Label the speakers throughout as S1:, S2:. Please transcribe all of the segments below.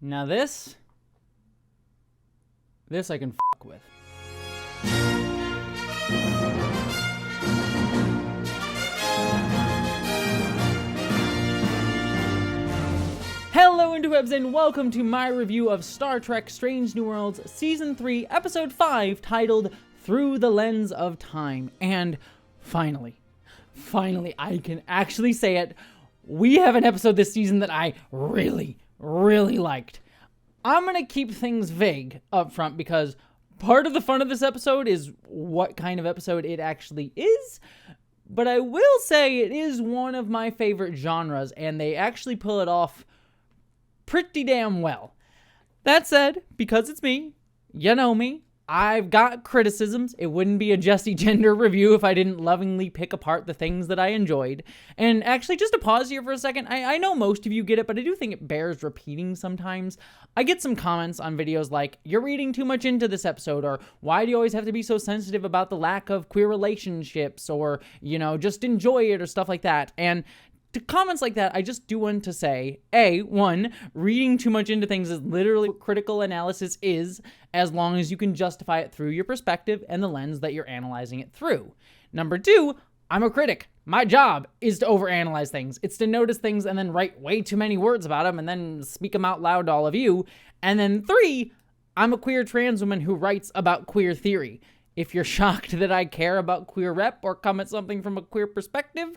S1: Now this I can fuck with. Hello interwebs and welcome to my review of Star Trek Strange New Worlds Season 3 Episode 5 titled Through the Lens of Time. And finally, I can actually say it. We have an episode this season that I really liked. I'm going to keep things vague up front because part of the fun of this episode is what kind of episode it actually is. But I will say it is one of my favorite genres and they actually pull it off pretty damn well. That said, because it's me, you know me, I've got criticisms. It wouldn't be a Jessie gender review if I didn't lovingly pick apart the things that I enjoyed. And actually, just to pause here for a second, I know most of you get it, but I do think it bears repeating sometimes. I get some comments on videos like, you're reading too much into this episode, or why do you always have to be so sensitive about the lack of queer relationships, or, you know, just enjoy it, or stuff like that. And to comments like that, I just do want to say, one, reading too much into things is literally what critical analysis is, as long as you can justify it through your perspective and the lens that you're analyzing it through. Number two, I'm a critic. My job is to overanalyze things. It's to notice things and then write way too many words about them and then speak them out loud to all of you. And then three, I'm a queer trans woman who writes about queer theory. If you're shocked that I care about queer rep or come at something from a queer perspective,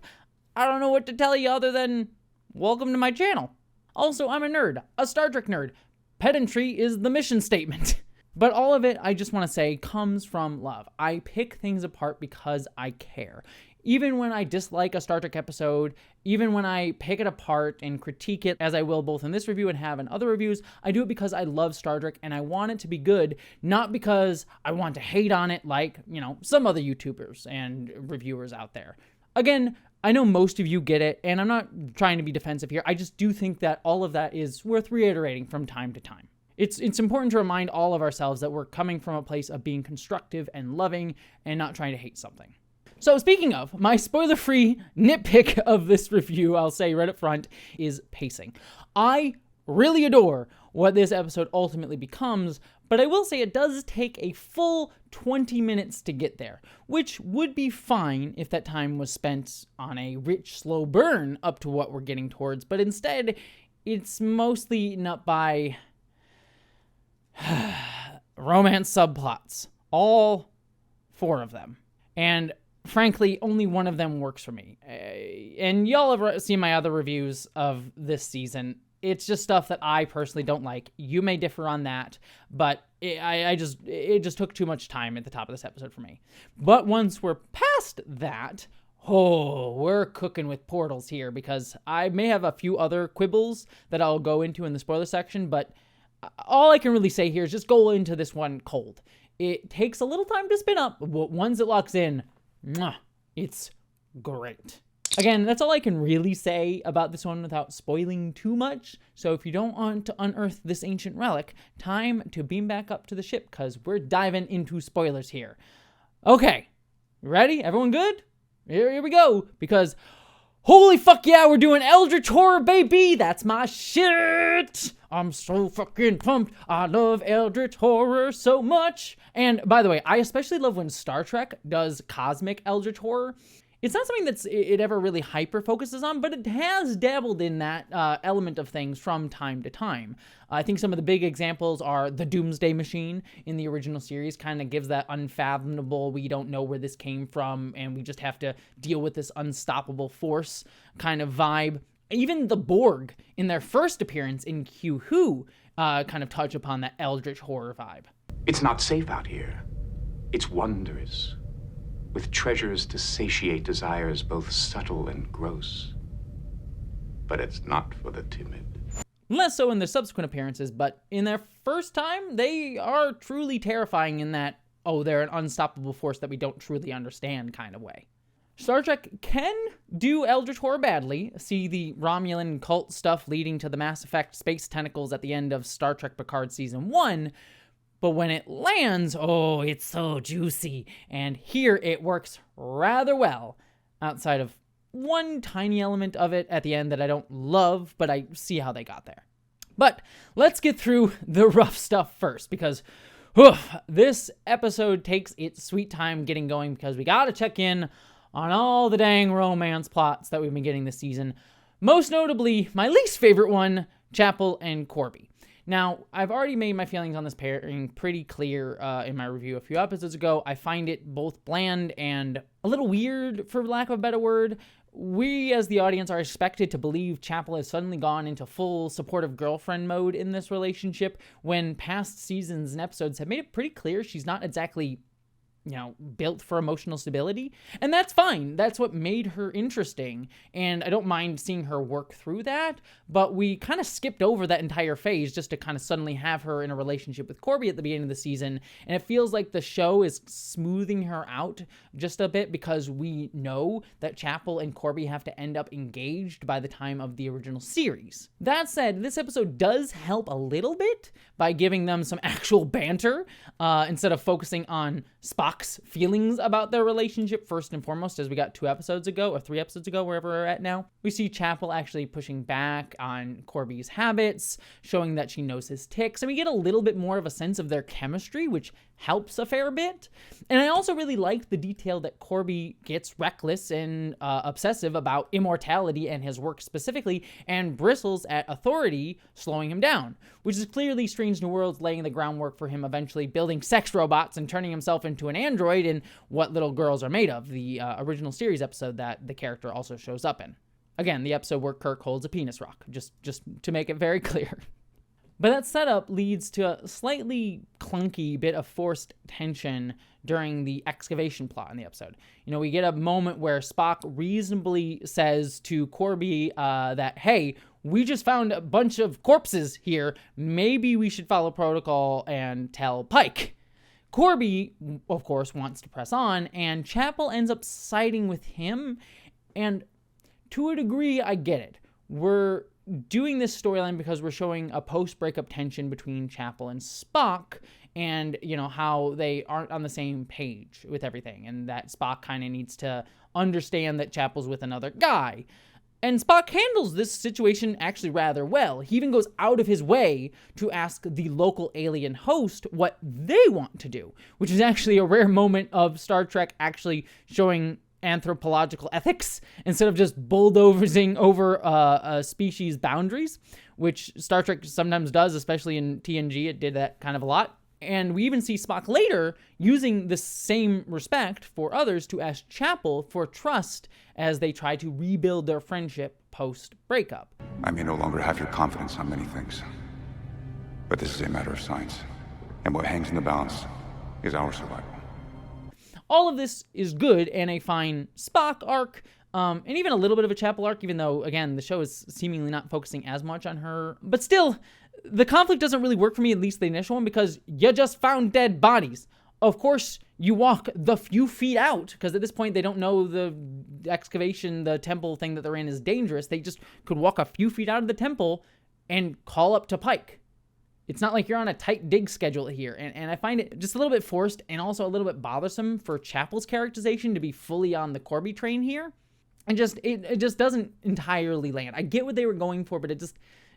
S1: I don't know what to tell you other than welcome to my channel. Also, I'm a nerd, a Star Trek nerd. Pedantry is the mission statement. But all of it, I just want to say, comes from love. I pick things apart because I care. Even when I dislike a Star Trek episode, even when I pick it apart and critique it, as I will both in this review and have in other reviews, I do it because I love Star Trek and I want it to be good, not because I want to hate on it like, you know, some other YouTubers and reviewers out there. Again, I know most of you get it, and I'm not trying to be defensive here. I just do think that all of that is worth reiterating from time to time. It's important to remind all of ourselves that we're coming from a place of being constructive and loving and not trying to hate something. So speaking of, my spoiler-free nitpick of this review, I'll say right up front, is pacing. I really adore what this episode ultimately becomes, but I will say it does take a full 20 minutes to get there, which would be fine if that time was spent on a rich, slow burn up to what we're getting towards, but instead, it's mostly eaten up by romance subplots. All 4 of them. And frankly, only one of them works for me. And y'all have seen my other reviews of this season. It's just stuff that I personally don't like. You may differ on that, but it just took too much time at the top of this episode for me. But once we're past that, we're cooking with portals here, because I may have a few other quibbles that I'll go into in the spoiler section, but all I can really say here is just go into this one cold. It takes a little time to spin up, but once it locks in, it's great. Again, that's all I can really say about this one without spoiling too much. So if you don't want to unearth this ancient relic, time to beam back up to the ship, because we're diving into spoilers here. Okay, ready? Everyone good? Here we go, because holy fuck yeah, we're doing Eldritch Horror, baby! That's my shit! I'm so fucking pumped. I love Eldritch Horror so much. And by the way, I especially love when Star Trek does cosmic Eldritch Horror. It's not something it ever really hyper-focuses on, but it has dabbled in that element of things from time to time. I think some of the big examples are the Doomsday Machine in the original series, kind of gives that unfathomable, we don't know where this came from, and we just have to deal with this unstoppable force kind of vibe. Even the Borg, in their first appearance in Q Who, kind of touch upon that Eldritch Horror vibe.
S2: It's not safe out here. It's wondrous, with treasures to satiate desires both subtle and gross. But it's not for the timid.
S1: Less so in their subsequent appearances, but in their first time, they are truly terrifying in that, they're an unstoppable force that we don't truly understand kind of way. Star Trek can do Eldritch Horror badly. See the Romulan cult stuff leading to the Mass Effect space tentacles at the end of Star Trek Picard Season 1. But when it lands, it's so juicy. And here it works rather well, outside of one tiny element of it at the end that I don't love, but I see how they got there. But let's get through the rough stuff first, because this episode takes its sweet time getting going, because we gotta check in on all the dang romance plots that we've been getting this season. Most notably, my least favorite one, Chapel and Corby. Now, I've already made my feelings on this pairing pretty clear in my review a few episodes ago. I find it both bland and a little weird, for lack of a better word. We, as the audience, are expected to believe Chapel has suddenly gone into full supportive girlfriend mode in this relationship, when past seasons and episodes have made it pretty clear she's not exactly, built for emotional stability. And that's fine. That's what made her interesting. And I don't mind seeing her work through that. But we kind of skipped over that entire phase just to kind of suddenly have her in a relationship with Corby at the beginning of the season. And it feels like the show is smoothing her out just a bit, because we know that Chapel and Corby have to end up engaged by the time of the original series. That said, this episode does help a little bit by giving them some actual banter instead of focusing on Spock's feelings about their relationship first and foremost, as we got 2 episodes ago, or 3 episodes ago, wherever we're at now. We see Chapel actually pushing back on Corby's habits, showing that she knows his tics, and we get a little bit more of a sense of their chemistry, which helps a fair bit. And I also really like the detail that Corby gets reckless and obsessive about immortality and his work specifically, and bristles at authority slowing him down, which is clearly Strange New Worlds laying the groundwork for him eventually building sex robots and turning himself into an android in What Little Girls Are Made Of, the original series episode that the character also shows up in. Again, the episode where Kirk holds a penis rock, just to make it very clear. But that setup leads to a slightly clunky bit of forced tension during the excavation plot in the episode. We get a moment where Spock reasonably says to Corby that, hey, we just found a bunch of corpses here. Maybe we should follow protocol and tell Pike. Corby, of course, wants to press on, and Chapel ends up siding with him. And to a degree, I get it. We're doing this storyline because we're showing a post-breakup tension between Chapel and Spock, and how they aren't on the same page with everything, and that Spock kind of needs to understand that Chapel's with another guy. And Spock handles this situation actually rather well. He even goes out of his way to ask the local alien host what they want to do, which is actually a rare moment of Star Trek actually showing anthropological ethics instead of just bulldozing over a species boundaries, which Star Trek sometimes does, especially in TNG. It did that kind of a lot. And we even see Spock later using the same respect for others to ask Chapel for trust as they try to rebuild their friendship post-breakup.
S3: I may no longer have your confidence on many things, but this is a matter of science, and what hangs in the balance is our survival.
S1: All of this is good and a fine Spock arc, and even a little bit of a Chapel arc, even though, again, the show is seemingly not focusing as much on her. But still, the conflict doesn't really work for me, at least the initial one, because you just found dead bodies. Of course, you walk the few feet out, because at this point they don't know the excavation, the temple thing that they're in is dangerous. They just could walk a few feet out of the temple and call up to Pike. It's not like you're on a tight dig schedule here, and I find it just a little bit forced and also a little bit bothersome for Chapel's characterization to be fully on the Corby train here. And it just doesn't entirely land. I get what they were going for, but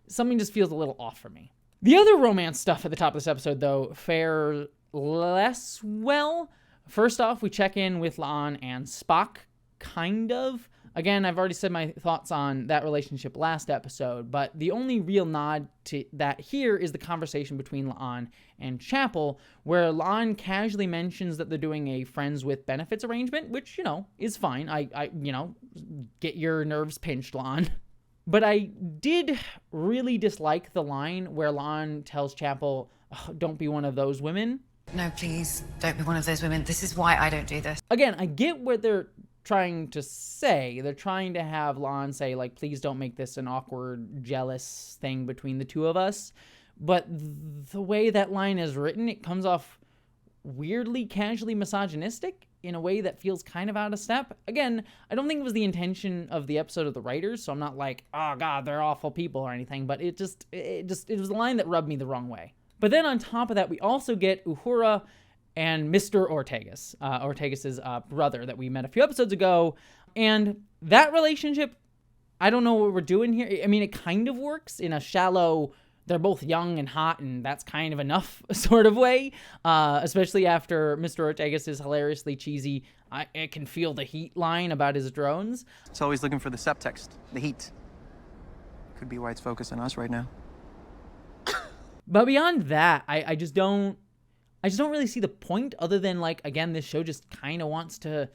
S1: something just feels a little off for me. The other romance stuff at the top of this episode, though, fares less well. First off, we check in with La'an and Spock, kind of. Again, I've already said my thoughts on that relationship last episode, but the only real nod to that here is the conversation between La'an and Chapel, where La'an casually mentions that they're doing a friends with benefits arrangement, which, is fine. I get your nerves pinched, La'an. But I did really dislike the line where La'an tells Chapel, don't be one of those women.
S4: No, please, don't be one of those women. This is why I don't do this.
S1: Again, I get what they're trying to say. They're trying to have La'an say, please don't make this an awkward, jealous thing between the two of us. But the way that line is written, it comes off weirdly, casually misogynistic in a way that feels kind of out of step. Again, I don't think it was the intention of the episode of the writers, so I'm not like, oh god, they're awful people or anything, but it was a line that rubbed me the wrong way. But then on top of that, we also get Uhura and Mr. Ortegas, Ortegas' brother that we met a few episodes ago. And that relationship, I don't know what we're doing here. I mean, it kind of works in a shallow, they're both young and hot, and that's kind of enough sort of way, especially after Mr. Ortegas' hilariously cheesy, I can feel the heat line about his drones.
S5: It's always looking for the subtext, the heat. Could be why it's focused on us right now.
S1: But beyond that, I just don't really see the point, other than, like, again, this show just kind of wants to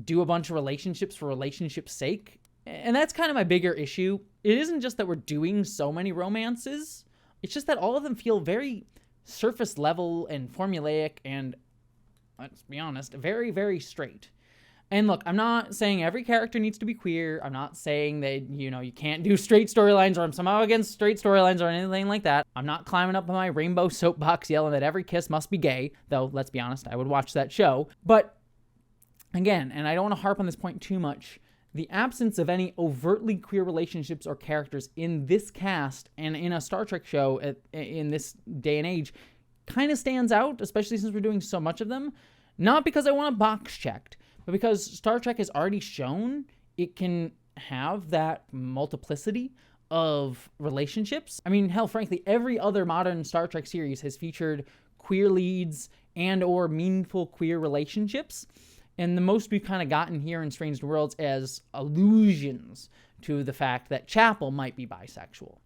S1: do a bunch of relationships for relationship's sake. And that's kind of my bigger issue. It isn't just that we're doing so many romances. It's just that all of them feel very surface level and formulaic and, let's be honest, very, very straight. And look, I'm not saying every character needs to be queer. I'm not saying that, you can't do straight storylines, or I'm somehow against straight storylines or anything like that. I'm not climbing up on my rainbow soapbox yelling that every kiss must be gay, though, let's be honest, I would watch that show. But again, and I don't want to harp on this point too much, the absence of any overtly queer relationships or characters in this cast and in a Star Trek show in this day and age kind of stands out, especially since we're doing so much of them. Not because I want a box checked, but because Star Trek has already shown it can have that multiplicity of relationships. I mean, hell, frankly, every other modern Star Trek series has featured queer leads and or meaningful queer relationships. And the most we've kind of gotten here in Strange New Worlds as allusions to the fact that Chapel might be bisexual.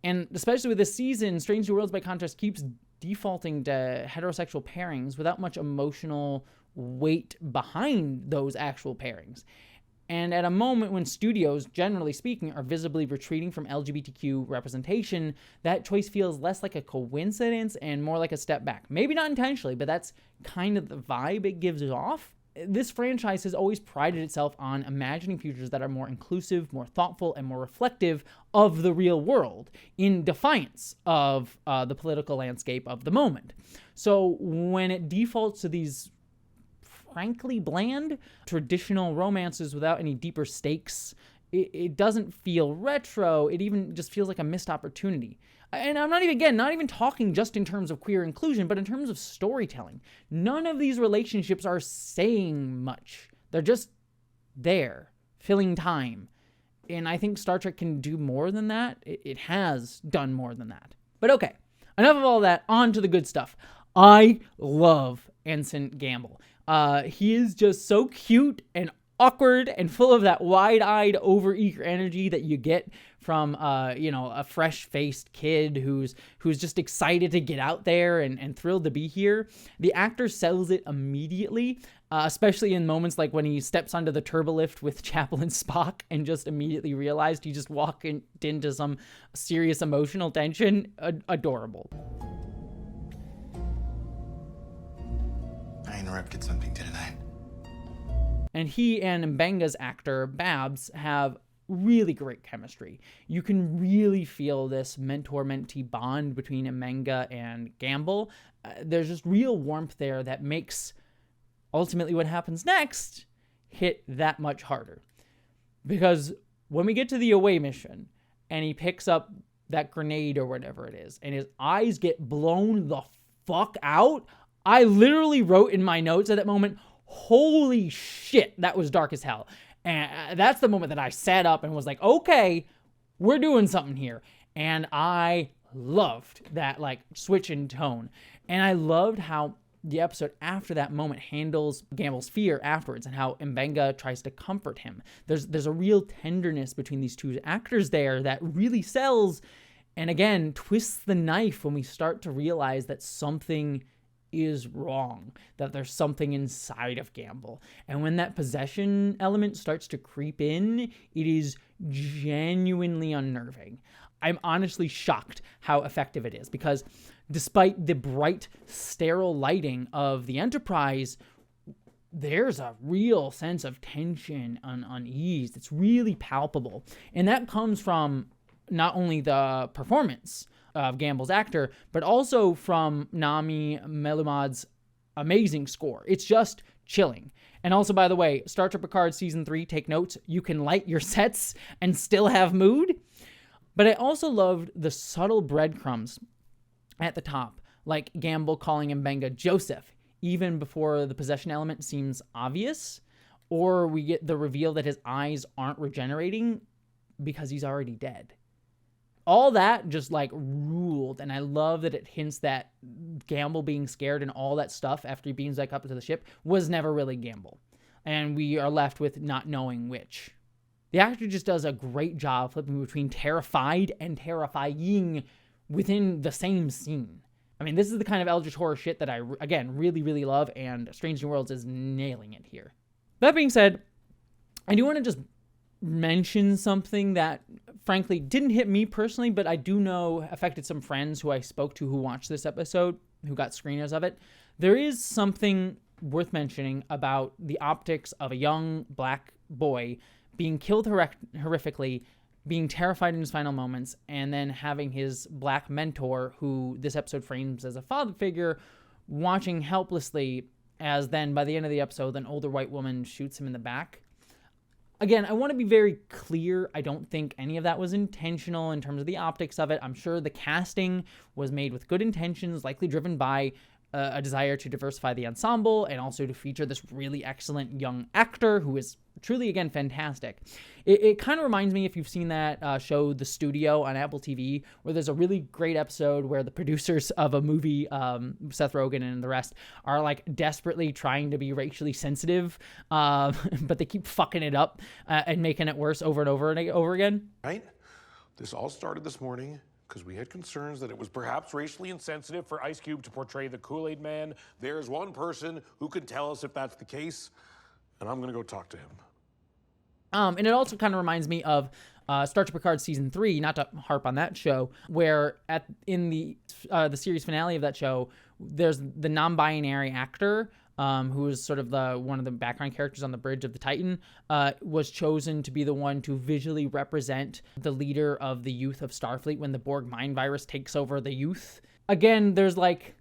S1: And especially with this season, Strange New Worlds, by contrast, keeps defaulting to heterosexual pairings without much emotional weight behind those actual pairings. And at a moment when studios, generally speaking, are visibly retreating from LGBTQ representation, that choice feels less like a coincidence and more like a step back. Maybe not intentionally, but that's kind of the vibe it gives off. This franchise has always prided itself on imagining futures that are more inclusive, more thoughtful, and more reflective of the real world, in defiance of the political landscape of the moment. So when it defaults to these frankly bland traditional romances without any deeper stakes, it doesn't feel retro. It even just feels like a missed opportunity. And I'm not even talking just in terms of queer inclusion, but in terms of storytelling. None of these relationships are saying much. They're just there, filling time. And I think Star Trek can do more than that. It has done more than that. But okay, enough of all that, on to the good stuff. I love Anent Gamble. He is just so cute and awkward and full of that wide-eyed, over-eager energy that you get from, a fresh-faced kid who's just excited to get out there and thrilled to be here. The actor sells it immediately, especially in moments like when he steps onto the turbolift with Chapel and Spock and just immediately realized he just walked into some serious emotional tension. Adorable.
S6: I interrupted something, didn't I?
S1: And he and Mbenga's actor, Babs, have really great chemistry. You can really feel this mentor-mentee bond between Mbenga and Gamble. There's just real warmth there that makes ultimately what happens next hit that much harder. Because when we get to the away mission and he picks up that grenade or whatever it is, and his eyes get blown the fuck out, I literally wrote in my notes at that moment, holy shit, that was dark as hell. And that's the moment that I sat up and was like, okay, we're doing something here. And I loved that, like, switch in tone. And I loved how the episode after that moment handles Gamble's fear afterwards and how Mbenga tries to comfort him. There's a real tenderness between these two actors there that really sells, and again, twists the knife when we start to realize that something is wrong, that there's something inside of Gamble. And when that possession element starts to creep in, it is genuinely unnerving. I'm honestly shocked how effective it is, because despite the bright, sterile lighting of the Enterprise, there's a real sense of tension and unease. It's really palpable. And that comes from not only the performance of Gamble's actor, but also from Nami Melumad's amazing score. It's just chilling. And also, by the way, Star Trek Picard Season 3, take notes, you can light your sets and still have mood. But I also loved the subtle breadcrumbs at the top, like Gamble calling Mbenga Joseph, even before the possession element seems obvious, or we get the reveal that his eyes aren't regenerating because he's already dead. all that just like ruled. And I love that it hints that Gamble being scared and all that stuff after he beams back up to the ship was never really Gamble. And we are left with not knowing which. The actor just does a great job flipping between terrified and terrifying within the same scene. I mean, this is the kind of Eldritch horror shit that I, again, really, really love, and Strange New Worlds is nailing it here. That being said, I do want to just mention something that, frankly, didn't hit me personally, but I do know affected some friends who I spoke to who watched this episode, who got screeners of it. There is something worth mentioning about the optics of a young black boy being killed horrifically, being terrified in his final moments, and then having his black mentor, who this episode frames as a father figure, watching helplessly as then by the end of the episode, an older white woman shoots him in the back. Again, I want to be very clear. I don't think any of that was intentional in terms of the optics of it. I'm sure the casting was made with good intentions, likely driven by a desire to diversify the ensemble and also to feature this really excellent young actor who is truly, again, fantastic. It kind of reminds me, if you've seen that show The Studio on Apple TV, where there's a really great episode where the producers of a movie, Seth Rogen and the rest, are like desperately trying to be racially sensitive, but they keep fucking it up and making it worse over and over again.
S7: Right? This all started this morning because we had concerns that it was perhaps racially insensitive for Ice Cube to portray the Kool-Aid Man. There's one person who can tell us if that's the case, and I'm going to go talk to him.
S1: And it also kind of reminds me of Star Trek Picard Season 3, not to harp on that show, where in the series finale of that show, there's the non-binary actor who is sort of one of the background characters on the bridge of the Titan, was chosen to be the one to visually represent the leader of the youth of Starfleet when the Borg mind virus takes over the youth. Again, there's like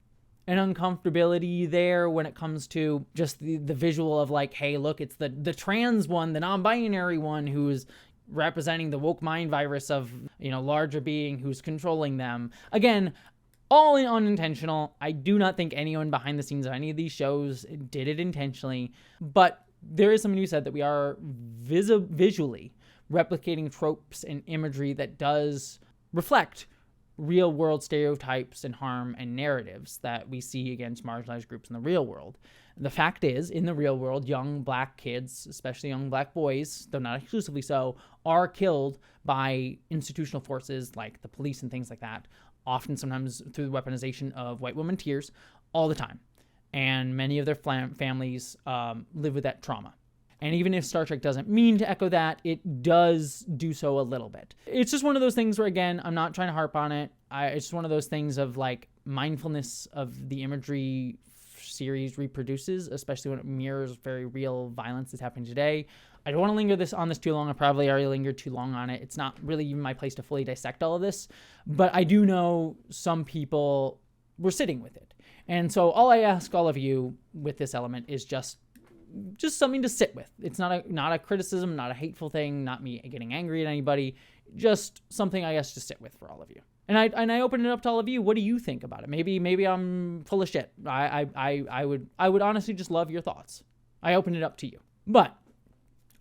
S1: an uncomfortability there when it comes to just the visual of like, hey, look, it's the trans one, the non-binary one who's representing the woke mind virus of, larger being who's controlling them. Again, all unintentional. I do not think anyone behind the scenes of any of these shows did it intentionally, but there is something you said that we are visually replicating tropes and imagery that does reflect real world stereotypes and harm and narratives that we see against marginalized groups in the real world. The fact is, in the real world, young black kids, especially young black boys, though not exclusively so, are killed by institutional forces like the police and things like that, often sometimes through the weaponization of white women tears, all the time. And many of their families live with that trauma. And even if Star Trek doesn't mean to echo that, it does do so a little bit. It's just one of those things where, again, I'm not trying to harp on it. It's just one of those things of like mindfulness of the imagery series reproduces, especially when it mirrors very real violence that's happening today. I don't want to linger on this too long. I probably already lingered too long on it. It's not really even my place to fully dissect all of this, but I do know some people were sitting with it. And so all I ask all of you with this element is just something to sit with. It's not a criticism, not a hateful thing, not me getting angry at anybody, just something I guess to sit with for all of you. And I open it up to all of you. What do you think about it? Maybe I'm full of shit. I would honestly just love your thoughts. I open it up to you. But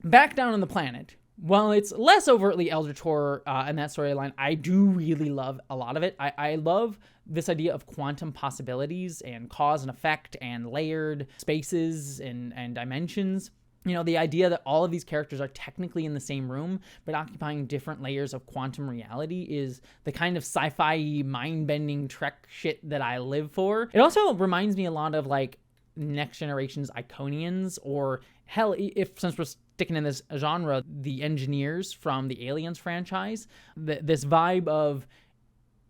S1: back down on the planet, while it's less overtly Eldritch horror and that storyline, I do really love a lot of it. I love this idea of quantum possibilities and cause and effect and layered spaces and dimensions. The idea that all of these characters are technically in the same room, but occupying different layers of quantum reality is the kind of sci-fi mind-bending Trek shit that I live for. It also reminds me a lot of like Next Generation's Iconians, or hell, since we're sticking in this genre, the engineers from the Aliens franchise. This vibe of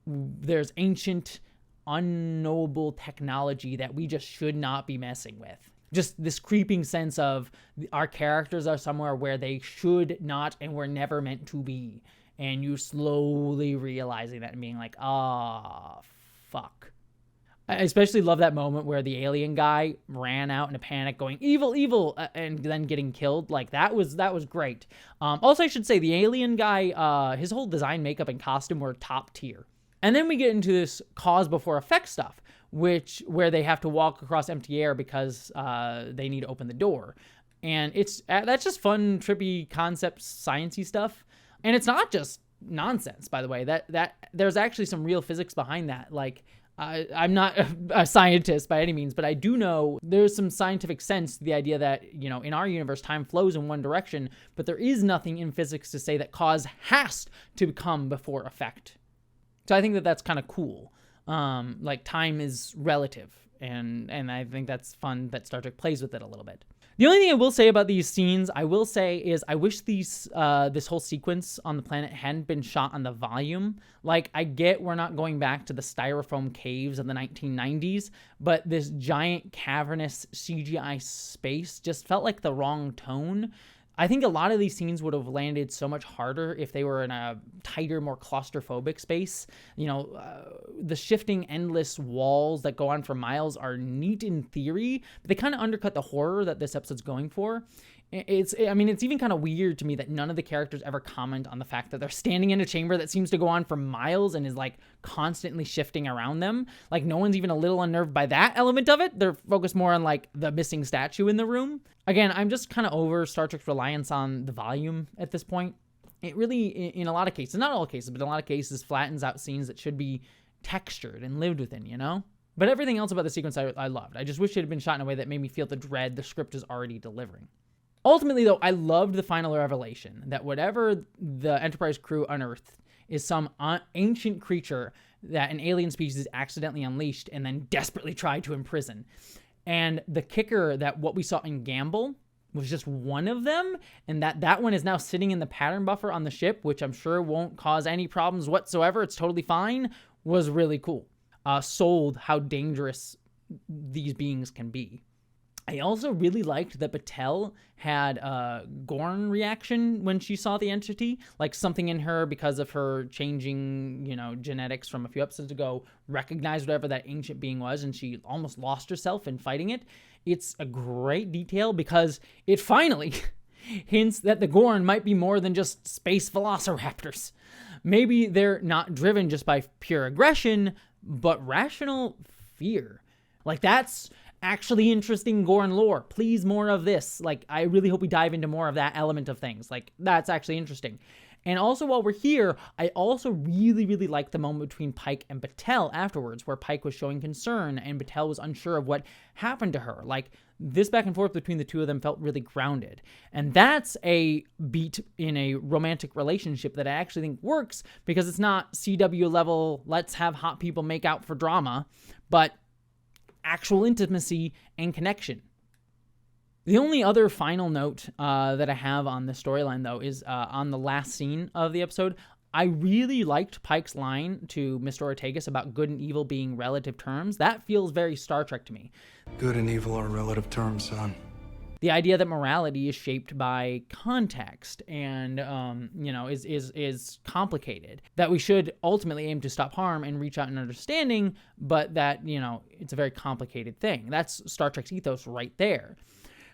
S1: there's ancient, unknowable technology that we just should not be messing with. Just this creeping sense of our characters are somewhere where they should not and were never meant to be. And you slowly realizing that and being like, fuck. I especially love that moment where the alien guy ran out in a panic going, evil, evil, and then getting killed. Like, that was great. Also, I should say, the alien guy, his whole design, makeup, and costume were top tier. And then we get into this cause before effect stuff, where they have to walk across empty air because they need to open the door. And that's just fun, trippy concepts, sciencey stuff. And it's not just nonsense, by the way. That there's actually some real physics behind that. Like, I'm not a scientist by any means, but I do know there's some scientific sense to the idea that, you know, in our universe, time flows in one direction, but there is nothing in physics to say that cause has to come before effect. So I think that that's kind of cool. Like, time is relative, and I think that's fun that Star Trek plays with it a little bit. The only thing I will say about these scenes, I wish this whole sequence on the planet hadn't been shot on the volume. Like, I get we're not going back to the styrofoam caves of the 1990s, but this giant cavernous CGI space just felt like the wrong tone. I think a lot of these scenes would have landed so much harder if they were in a tighter, more claustrophobic space. You know, the shifting, endless walls that go on for miles are neat in theory, but they kind of undercut the horror that this episode's going for. It's even kind of weird to me that none of the characters ever comment on the fact that they're standing in a chamber that seems to go on for miles and is like constantly shifting around them. Like, no one's even a little unnerved by that element of it. They're focused more on like the missing statue in the room. Again, I'm just kind of over Star Trek's reliance on the volume at this point. It really, in a lot of cases, not all cases, but in a lot of cases, flattens out scenes that should be textured and lived within, you know? But everything else about the sequence I loved. I just wish it had been shot in a way that made me feel the dread the script is already delivering. Ultimately, though, I loved the final revelation that whatever the Enterprise crew unearthed is some ancient creature that an alien species accidentally unleashed and then desperately tried to imprison. And the kicker that what we saw in Gamble was just one of them, and that one is now sitting in the pattern buffer on the ship, which I'm sure won't cause any problems whatsoever. It's totally fine, was really cool. Sold how dangerous these beings can be. I also really liked that Batel had a Gorn reaction when she saw the entity, like something in her, because of her changing, you know, genetics from a few episodes ago, recognized whatever that ancient being was, and she almost lost herself in fighting it. It's a great detail because it finally hints that the Gorn might be more than just space velociraptors. Maybe they're not driven just by pure aggression, but rational fear. Like, that's actually interesting Gorn lore. Please, more of this. Like, I really hope we dive into more of that element of things. Like, that's actually interesting. And also, while we're here, I also really, really liked the moment between Pike and Batel afterwards, where Pike was showing concern and Batel was unsure of what happened to her. Like, this back and forth between the two of them felt really grounded. And that's a beat in a romantic relationship that I actually think works, because it's not CW level, let's have hot people make out for drama, but actual intimacy and connection. The only other final note that I have on the storyline, though, is on the last scene of the episode. I really liked Pike's line to Mr. Ortegas about good and evil being relative terms. That feels very Star Trek to me.
S8: Good and evil are relative terms, son.
S1: The idea that morality is shaped by context and, is complicated. That we should ultimately aim to stop harm and reach out in understanding, but that, it's a very complicated thing. That's Star Trek's ethos right there.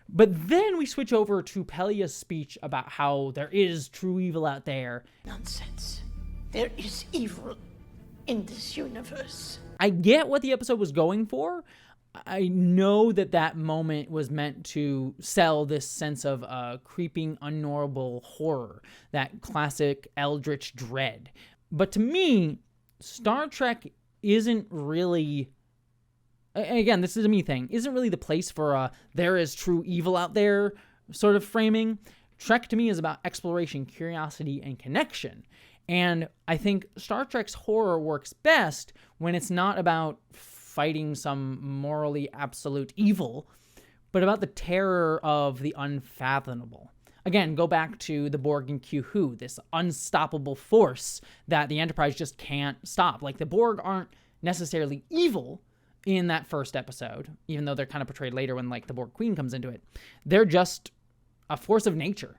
S1: But then we switch over to Pelia's speech about how there is true evil out there.
S9: Nonsense. There is evil in this universe.
S1: I get what the episode was going for. I know that moment was meant to sell this sense of creeping, unknowable horror, that classic eldritch dread. But to me, Star Trek isn't really, again, this is a me thing, isn't really the place for there is true evil out there sort of framing. Trek to me is about exploration, curiosity, and connection. And I think Star Trek's horror works best when it's not about fighting some morally absolute evil, but about the terror of the unfathomable. Again, go back to the Borg and Q-Who, this unstoppable force that the Enterprise just can't stop. Like, the Borg aren't necessarily evil in that first episode, even though they're kind of portrayed later when, the Borg Queen comes into it. They're just a force of nature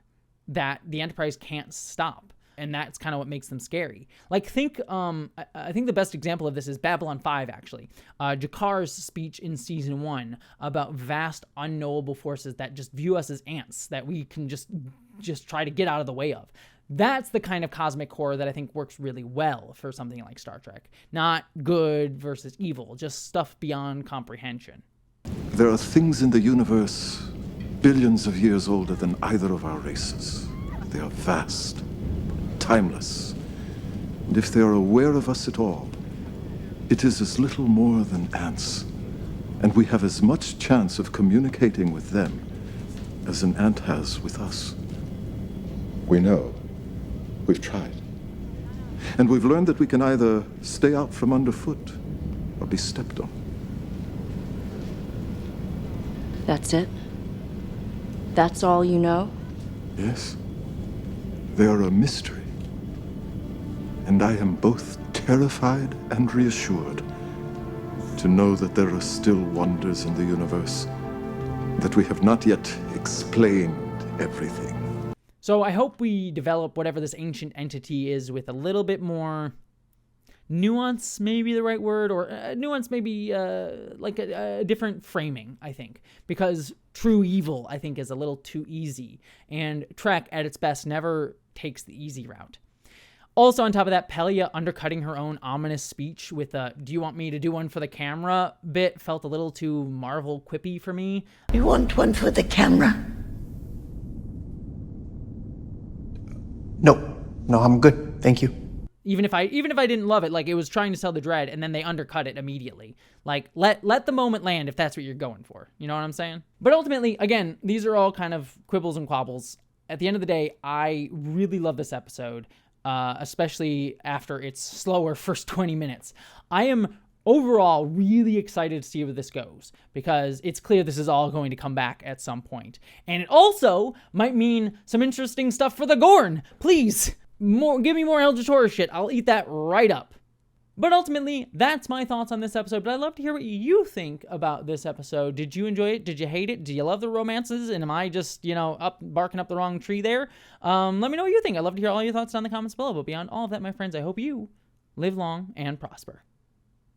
S1: that the Enterprise can't stop. And that's kind of what makes them scary. I think the best example of this is Babylon 5, actually. Jakar's speech in season 1 about vast, unknowable forces that just view us as ants that we can just try to get out of the way of. That's the kind of cosmic horror that I think works really well for something like Star Trek. Not good versus evil, just stuff beyond comprehension.
S10: There are things in the universe billions of years older than either of our races. They are vast, timeless, And if they are aware of us at all, it is as little more than ants. And we have as much chance of communicating with them as an ant has with us. We know. We've tried. And we've learned that we can either stay out from underfoot or be stepped on.
S11: That's it? That's all you know?
S10: Yes. They are a mystery. And I am both terrified and reassured to know that there are still wonders in the universe, that we have not yet explained everything.
S1: So I hope we develop whatever this ancient entity is with a little bit more nuance, maybe the right word, or nuance maybe like a different framing, I think. Because true evil, I think, is a little too easy. And Trek, at its best, never takes the easy route. Also, on top of that, Pelia undercutting her own ominous speech with a "do you want me to do one for the camera" bit felt a little too Marvel quippy for me.
S9: You want one for the camera?
S6: No, I'm good. Thank you.
S1: Even if I didn't love it, like, it was trying to sell the dread, and then they undercut it immediately. Like, let the moment land if that's what you're going for. You know what I'm saying? But ultimately, again, these are all kind of quibbles and quabbles. At the end of the day, I really love this episode. Especially after its slower first 20 minutes. I am overall really excited to see where this goes, because it's clear this is all going to come back at some point. And it also might mean some interesting stuff for the Gorn. Please, give me more Eldritch Horror shit. I'll eat that right up. But ultimately, that's my thoughts on this episode. But I'd love to hear what you think about this episode. Did you enjoy it? Did you hate it? Do you love the romances? And am I just, barking up the wrong tree there? Let me know what you think. I'd love to hear all your thoughts down in the comments below. But beyond all of that, my friends, I hope you live long and prosper.